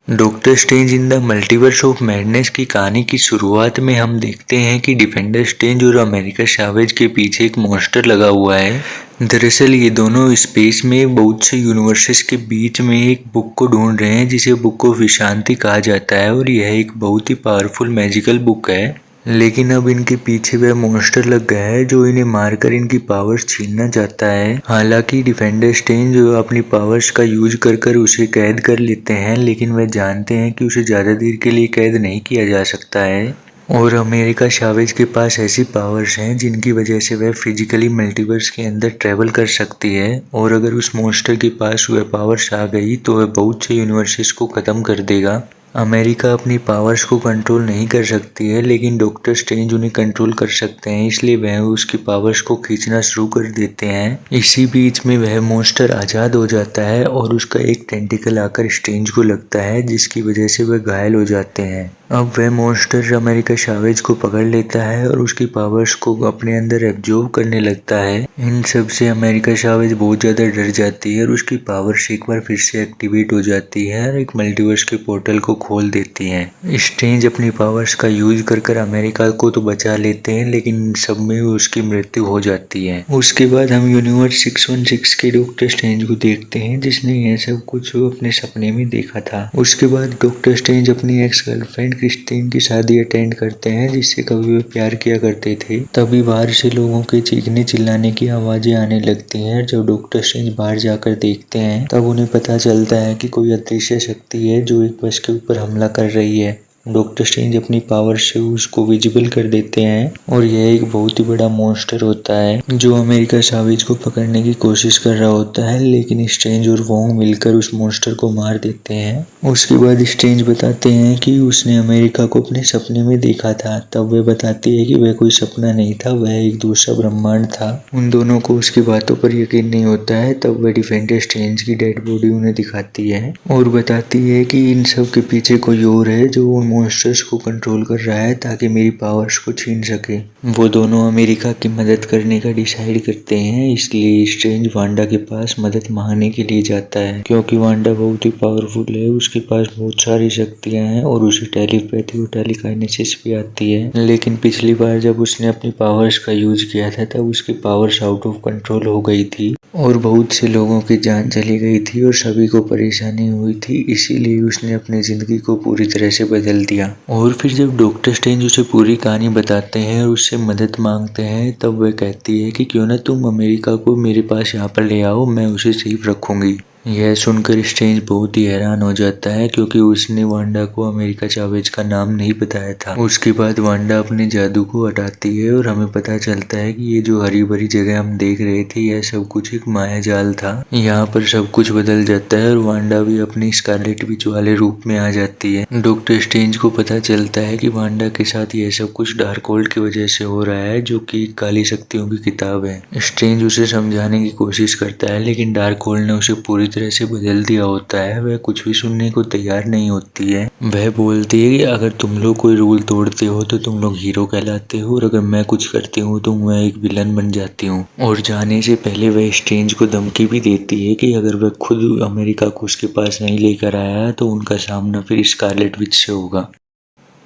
Doctor strange in the multiverse of madness की कहानी की शुरुआत में हम देखते हैं कि डिफेंडर स्ट्रेंज और अमेरिका सैवेज के पीछे एक मॉन्स्टर लगा हुआ है। दरअसल ये दोनों स्पेस में बहुत से यूनिवर्सेस के बीच में एक बुक को ढूंढ रहे हैं जिसे बुक ऑफ विशांति कहा जाता है और यह एक बहुत ही पावरफुल मैजिकल बुक है। लेकिन अब इनके पीछे वह मॉन्स्टर लग गया है जो इन्हें मारकर इनकी पावर्स छीनना चाहता है। हालांकि डिफेंडर स्ट्रेंज अपनी पावर्स का यूज कर कर उसे कैद कर लेते हैं, लेकिन वह जानते हैं कि उसे ज़्यादा देर के लिए कैद नहीं किया जा सकता है। और अमेरिका सैवेज के पास ऐसी पावर्स हैं जिनकी वजह से वह फिजिकली मल्टीवर्स के अंदर ट्रैवल कर सकती है, और अगर उस मॉन्स्टर के पास वह पावर्स आ गई तो वह बहुत से यूनिवर्सेस को ख़त्म कर देगा। अमेरिका अपनी पावर्स को कंट्रोल नहीं कर सकती है, लेकिन डॉक्टर स्ट्रेंज उन्हें कंट्रोल कर सकते हैं, इसलिए वह उसकी पावर्स को खींचना शुरू कर देते हैं। इसी बीच में वह मॉन्स्टर आज़ाद हो जाता है और उसका एक टेंटिकल आकर स्ट्रेंज को लगता है, जिसकी वजह से वह घायल हो जाते हैं। अब वह मॉन्स्टर अमेरिका सैवेज को पकड़ लेता है और उसकी पावर्स को अपने अंदर एब्जॉर्ब करने लगता है। इन सब से अमेरिका सैवेज बहुत ज़्यादा डर जाती है और उसकी पावर्स एक बार फिर से एक्टिवेट हो जाती है और एक मल्टीवर्स के पोर्टल को खोल देती हैं। स्ट्रेंज अपनी पावर्स का यूज कर कर अमेरिका को तो बचा लेते हैं, लेकिन इन सब में उसकी मृत्यु हो जाती है। उसके बाद हम यूनिवर्स 616 के डॉक्टर स्ट्रेंज को देखते हैं, जिसने यह सब कुछ अपने सपने में देखा था। उसके बाद डॉक्टर स्ट्रेंज अपनी एक्स गर्लफ्रेंड क्रिस्टीन की शादी अटेंड करते हैं, जिससे कभी वे प्यार किया करते थे। तभी बाहर से लोगों के चीखने चिल्लाने की आवाजें आने लगती हैं। जब डॉक्टर स्ट्रेंज बाहर जाकर देखते हैं तब उन्हें पता चलता है कि कोई अदृश्य शक्ति है जो एक बस के ऊपर हमला कर रही है। डॉक्टर स्ट्रेंज अपनी पावर से उसको विजिबल कर देते हैं और यह एक बहुत ही बड़ा मॉन्स्टर होता है जो अमेरिका सैवेज को पकड़ने की कोशिश कर रहा होता है, लेकिन स्ट्रेंज और वोंग मिलकर उस मॉन्स्टर को मार देते हैं। उसके बाद स्ट्रेंज बताते हैं कि उसने अमेरिका को अपने सपने में देखा था। तब वह बताती है कि वह कोई सपना नहीं था, वह एक दूसरा ब्रह्मांड था। उन दोनों को उसकी बातों पर यकीन नहीं होता है। तब वह डिफेंडर स्ट्रेंज की डेड बॉडी उन्हें दिखाती है और बताती है कि इन सब के पीछे कोई और है जो उन मॉन्स्टर्स को कंट्रोल कर रहा है ताकि मेरी पावर्स को छीन सके। वो दोनों अमेरिका की मदद करने का डिसाइड करते हैं, इसलिए स्ट्रेंज वांडा के पास मदद मांगने के लिए जाता है, क्योंकि वांडा बहुत ही पावरफुल है, उसके पास बहुत सारी शक्तियां हैं और उसे टेलीपैथी और टेलीकाइनेसिस भी आती है। लेकिन पिछली बार जब उसने अपनी पावर्स का यूज किया था तब उसकी पावर्स आउट ऑफ कंट्रोल हो गई थी और बहुत से लोगों की जान चली गई थी और सभी को परेशानी हुई थी। इसीलिए उसने अपनी जिंदगी को पूरी तरह से बदल दिया। और फिर जब डॉक्टर स्ट्रेंज उसे पूरी कहानी बताते हैं और उससे मदद मांगते हैं तब वह कहती है कि क्यों ना तुम अमेरिका को मेरे पास यहाँ पर ले आओ, मैं उसे सेफ रखूंगी। यह सुनकर स्ट्रेंज बहुत ही हैरान हो जाता है, क्योंकि उसने वांडा को अमेरिका सैवेज का नाम नहीं बताया था। उसके बाद वांडा अपने जादू को हटाती है और हमें पता चलता है कि ये जो हरी भरी जगह हम देख रहे थे यह सब कुछ एक माया जाल था। यहाँ पर सब कुछ बदल जाता है और वांडा भी अपनी स्कारलेट विच वाले रूप में आ जाती है। डॉक्टर स्ट्रेंज को पता चलता है कि वांडा के साथ यह सब कुछ डार्कहोल्ड की वजह से हो रहा है, जो कि काली शक्तियों की किताब है। स्ट्रेंज उसे समझाने की कोशिश करता है, लेकिन डार्कहोल्ड ने उसे पूरी तरह से बदल दिया होता है। वह कुछ भी सुनने को तैयार नहीं होती है। वह बोलती है कि अगर तुम लोग कोई रूल तोड़ते हो तो तुम लोग हीरो कहलाते हो, और अगर मैं कुछ करती हूँ तो मैं एक विलन बन जाती हूँ। और जाने से पहले वह स्ट्रेंज को धमकी भी देती है कि अगर वह खुद अमेरिका को उसके पास नहीं लेकर आया तो उनका सामना फिर स्कारलेट विच से होगा।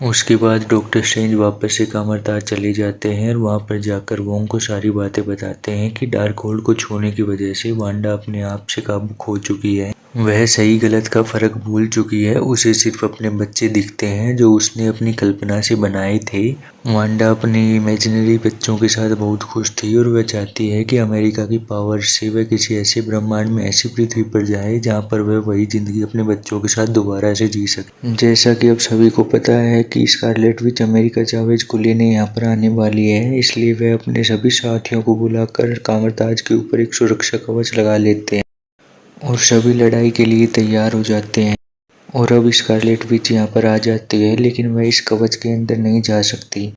उसके बाद डॉक्टर स्ट्रेंज वापस से कामरताज चले जाते हैं और वहाँ पर जाकर वोंग को सारी बातें बताते हैं कि डार्कहोल्ड को छूने की वजह से वांडा अपने आप से काबू खो चुकी है। वह सही गलत का फर्क भूल चुकी है। उसे सिर्फ अपने बच्चे दिखते हैं जो उसने अपनी कल्पना से बनाए थे। वांडा अपने इमेजिनरी बच्चों के साथ बहुत खुश थी और वह चाहती है कि अमेरिका की पावर से वह किसी ऐसे ब्रह्मांड में ऐसी पृथ्वी पर जाए जहाँ पर वह वही जिंदगी अपने बच्चों के साथ दोबारा से जी सके। जैसा कि अब सभी को पता है कि स्कारलेट विच अमेरिका सैवेज को लेने यहाँ पर आने वाली है, इसलिए वह अपने सभी साथियों को बुलाकर कामरताज के ऊपर एक सुरक्षा कवच लगा लेते हैं और सभी लड़ाई के लिए तैयार हो जाते हैं। और अब स्कारलेट विच यहाँ पर आ जाती है, लेकिन वह इस कवच के अंदर नहीं जा सकती।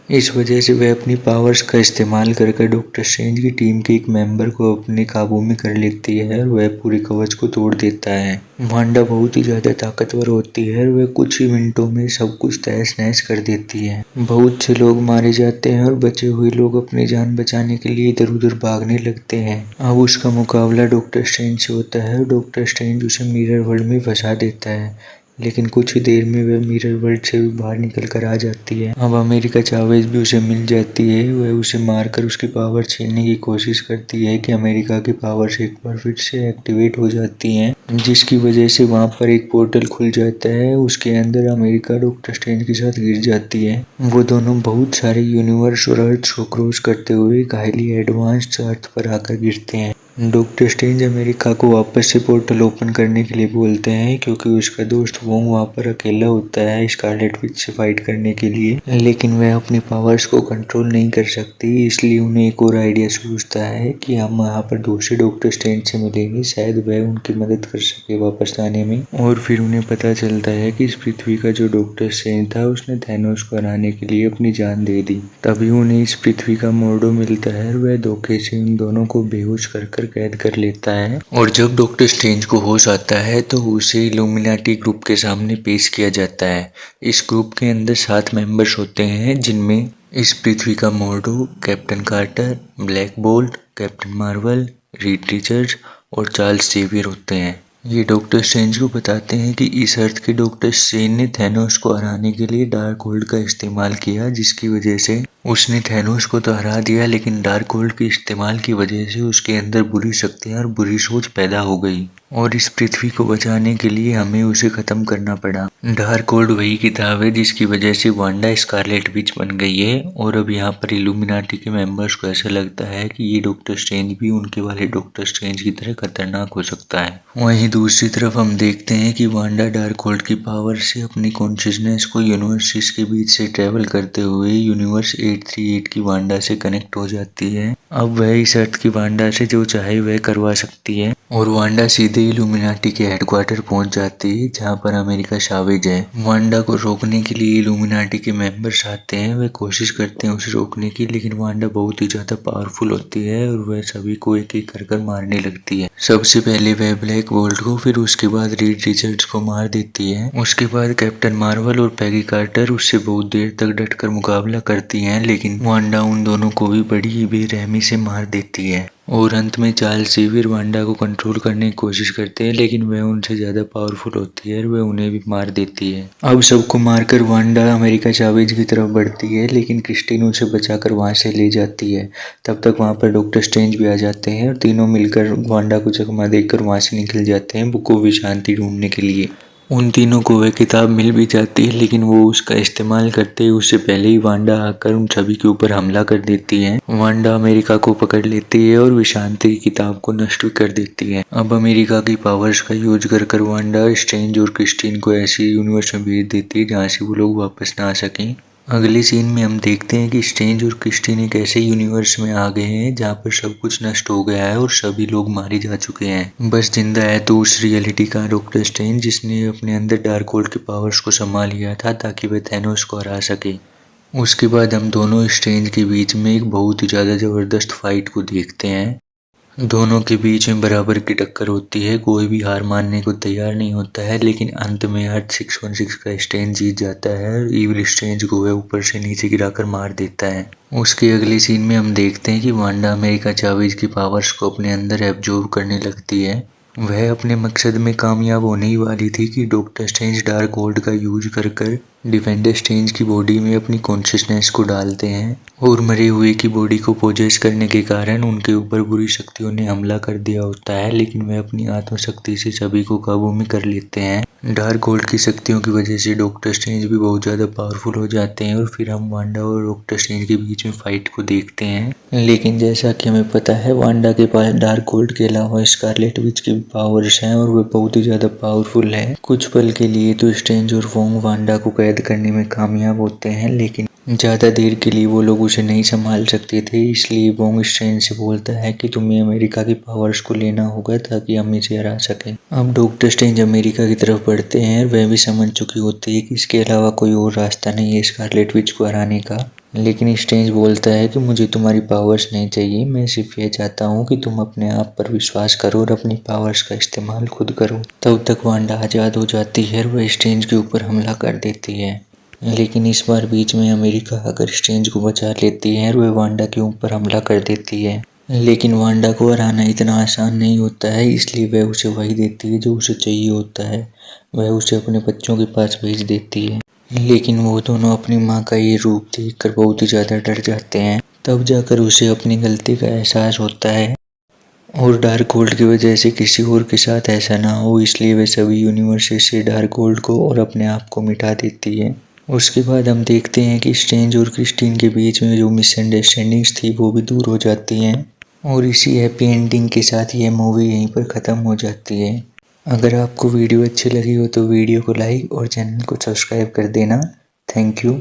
इस वजह से वह अपनी पावर्स का इस्तेमाल कर डॉक्टर स्ट्रेंज की टीम के एक मेंबर को अपने काबू में कर लेती है और वह पूरे कवच को तोड़ देता है। वांडा बहुत ही ज़्यादा ताकतवर होती है और वह कुछ ही मिनटों में सब कुछ तहस नहस कर देती है। बहुत से लोग मारे जाते हैं और बचे हुए लोग अपनी जान बचाने के लिए इधर उधर भागने लगते हैं। अब उसका मुकाबला डॉक्टर स्ट्रेंज से होता है और डॉक्टर स्ट्रेंज उसे मिरर वर्ल्ड में फंसा देता है। लेकिन कुछ ही देर में वह मिरर वर्ल्ड से भी बाहर निकल कर आ जाती है। अब अमेरिका चावेज भी उसे मिल जाती है। वह उसे मारकर उसकी पावर छीनने की कोशिश करती है कि अमेरिका की पावर्स एक बार फिर से एक्टिवेट हो जाती हैं, जिसकी वजह से वहां पर एक पोर्टल खुल जाता है। उसके अंदर अमेरिका डॉक्टर स्ट्रेंज के साथ गिर जाती है। वो दोनों बहुत सारे यूनिवर्स और अर्थ को क्रॉस करते हुए एक हाईली एडवांस्ड अर्थ पर आकर गिरते हैं। डॉक्टर स्ट्रेंज अमेरिका को वापस से पोर्टल ओपन करने के लिए बोलते हैं, क्योंकि उसका दोस्त वोंग वहाँ पर अकेला होता है स्कारलेट विच से फाइट करने के लिए, लेकिन वह अपनी पावर्स को कंट्रोल नहीं कर सकती। इसलिए उन्हें एक और आइडिया सूझता है कि हम यहाँ पर दूसरे डॉक्टर स्ट्रेंज से मिलेंगे, शायद वह उनकी मदद कर सके वापस आने में। और फिर उन्हें पता चलता है कि इस पृथ्वी का जो डॉक्टर स्ट्रेंज था उसने थैनोस को हराने के लिए अपनी जान दे दी। तभी उन्हें इस पृथ्वी का मोर्डो मिलता है और वह धोखे से उन दोनों को बेहोश कर कैद कर लेता है। और जब डॉक्टर स्ट्रेंज को होश आता है तो उसे इल्यूमिनाटी ग्रुप के सामने पेश किया जाता है। इस ग्रुप के अंदर 7 मेंबर्स होते हैं, जिनमें इस पृथ्वी का Mordo, captain Carter, black bolt, captain marvel, Reed Richards और चार्ल्स जेवियर होते हैं। ये डॉक्टर स्ट्रेंज को बताते हैं कि इस अर्थ के डॉक्टर स्ट्रेंज ने थैनोस को हराने के लिए डार्क होल्ड का इस्तेमाल किया, जिसकी वजह से उसने थैनोस को तो हरा दिया, लेकिन डार्क होल्ड के इस्तेमाल की वजह से उसके अंदर बुरी शक्तियां और बुरी सोच पैदा हो गई और इस पृथ्वी को बचाने के लिए हमें उसे खत्म करना पड़ा। डार्क होल्ड वही किताब है जिसकी वजह से वांडा स्कारलेट विच बन गई है। और अब यहाँ पर इल्यूमिनाटी के मेंबर्स को ऐसा लगता है कि ये डॉक्टर स्ट्रेंज भी उनके वाले डॉक्टर स्ट्रेंज की तरह खतरनाक हो सकता है। वहीं दूसरी तरफ हम देखते हैं कि वांडा डार्क होल्ड की पावर से अपनी कॉन्शियसनेस को यूनिवर्सेस के बीच से ट्रेवल करते हुए यूनिवर्स 838 की वांडा से कनेक्ट हो जाती है। अब वह इस अर्थ की वांडा से जो चाहे वह करवा सकती है और वांडा सीधे इल्यूमिनाटी के हेडक्वार्टर पहुंच जाती है, जहां पर अमेरिका चावेज है। वांडा को रोकने के लिए इल्यूमिनाटी के मेंबर्स आते हैं। वे कोशिश करते हैं उसे रोकने की, लेकिन वांडा बहुत ही ज्यादा पावरफुल होती है और वह सभी को एक एक कर मारने लगती है। सबसे पहले वह ब्लैक बोल्ट को, फिर उसके बाद रीड रिचर्ड्स को मार देती है। उसके बाद कैप्टन मार्वल और पैगी कार्टर उससे बहुत देर तक डटकर मुकाबला करती हैं, लेकिन वांडा उन दोनों को भी बड़ी ही बेरहमी से मार देती है। और अंत में चार्ल्स जेवियर वांडा को कंट्रोल करने की कोशिश करते हैं, लेकिन वह उनसे ज्यादा पावरफुल होती है और वह उन्हें भी मार देती है। अब सबको मारकर वांडा अमेरिका चावेज की तरफ बढ़ती है, लेकिन क्रिस्टीन उसे बचाकर वहां से ले जाती है। तब तक वहां पर डॉक्टर स्ट्रेंज भी आ जाते हैं और तीनों मिलकर वांडा को चकमा देकर वहां से निकल जाते हैं बुक ऑफ शांति ढूंढने के लिए। उन तीनों को वह किताब मिल भी जाती है, लेकिन वो उसका इस्तेमाल करते ही उससे पहले ही वांडा आकर उन सभी के ऊपर हमला कर देती है। वांडा अमेरिका को पकड़ लेती है और विशांति की किताब को नष्ट कर देती है। अब अमेरिका की पावर्स का यूज कर वांडा स्ट्रेंज और क्रिस्टीन को ऐसी यूनिवर्स में भेज देती है जहाँ से वो लोग वापस ना आ सकें। अगले सीन में हम देखते हैं कि स्ट्रेंज और क्रिस्टीन एक ऐसे यूनिवर्स में आ गए हैं जहाँ पर सब कुछ नष्ट हो गया है और सभी लोग मारे जा चुके हैं। बस जिंदा है तो उस रियलिटी का डॉक्टर स्ट्रेंज, जिसने अपने अंदर डार्क होल्ड के पावर्स को संभाल लिया था ताकि वह थैनोस को हरा सके। उसके बाद हम दोनों स्ट्रेंज के बीच में एक बहुत ही ज़्यादा ज़बरदस्त फाइट को देखते हैं। दोनों के बीच में बराबर की टक्कर होती है, कोई भी हार मानने को तैयार नहीं होता है, लेकिन अंत में अर्थ 616 का स्ट्रेंज जीत जाता है और इविल स्ट्रेंज को वह ऊपर से नीचे गिराकर मार देता है। उसके अगले सीन में हम देखते हैं कि वांडा अमेरिका चावेज की पावर्स को अपने अंदर एब्जॉर्ब करने लगती है। वह अपने मकसद में कामयाब होने ही वाली थी कि डॉक्टर स्ट्रेंज डार्क होल्ड का यूज कर डिफेंडर स्ट्रेंज की बॉडी में अपनी कॉन्शियसनेस को डालते हैं और मरे हुए की बॉडी को पोजेस करने के कारण उनके ऊपर बुरी शक्तियों ने हमला कर दिया होता है, लेकिन वह अपनी आत्मशक्ति से सभी को काबू में कर लेते हैं। डार्क होल्ड की शक्तियों की वजह से डॉक्टर स्ट्रेंज भी बहुत ज़्यादा पावरफुल हो जाते हैं और फिर हम वांडा और डॉक्टर स्ट्रेंज के बीच में फाइट को देखते हैं। लेकिन जैसा कि हमें पता है, वांडा के पास डार्क होल्ड के अलावा स्कारलेट विच की पावर्स हैं और वह बहुत ही ज़्यादा पावरफुल है। कुछ पल के लिए तो स्ट्रेंज और वोंग वांडा को कैद करने में कामयाब होते हैं, लेकिन ज़्यादा देर के लिए वो लोग उसे नहीं संभाल सकते थे। इसलिए वोंग स्ट्रेंज से बोलता है कि तुम्हें अमेरिका की पावर्स को लेना होगा ताकि हम इसे हरा सकें। अब डॉक्टर स्ट्रेंज अमेरिका की तरफ बढ़ते हैं और वह भी समझ चुकी होती है कि इसके अलावा कोई और रास्ता नहीं है स्कारलेट विच को हराने का। लेकिन स्ट्रेंज बोलता है कि मुझे तुम्हारी पावर्स नहीं चाहिए, मैं सिर्फ ये चाहता हूँ कि तुम अपने आप पर विश्वास करो और अपनी पावर्स का इस्तेमाल खुद करो। तब तक वांडा आज़ाद हो जाती है और वह स्ट्रेंज के ऊपर हमला कर देती है, लेकिन इस बार बीच में अमेरिका आकर स्ट्रेंज को बचा लेती है और वह वांडा के ऊपर हमला कर देती है। लेकिन वांडा को हराना इतना आसान नहीं होता है, इसलिए वह उसे वही देती है जो उसे चाहिए होता है। वह उसे अपने बच्चों के पास भेज देती है। लेकिन वो दोनों अपनी माँ का ये रूप देखकर बहुत ही ज़्यादा डर जाते हैं। तब जाकर उसे अपनी गलती का एहसास होता है और डार्क गोल्ड की वजह से किसी और के साथ ऐसा ना हो, इसलिए वह सभी यूनिवर्सेस से डार्क गोल्ड को और अपने आप को मिटा देती है। उसके बाद हम देखते हैं कि स्ट्रेंज और क्रिस्टीन के बीच में जो मिसअंडरस्टैंडिंग्स थी वो भी दूर हो जाती हैं और इसी हैप्पी एंडिंग के साथ ये मूवी यहीं पर ख़त्म हो जाती है। अगर आपको वीडियो अच्छी लगी हो तो वीडियो को लाइक और चैनल को सब्सक्राइब कर देना। Thank you.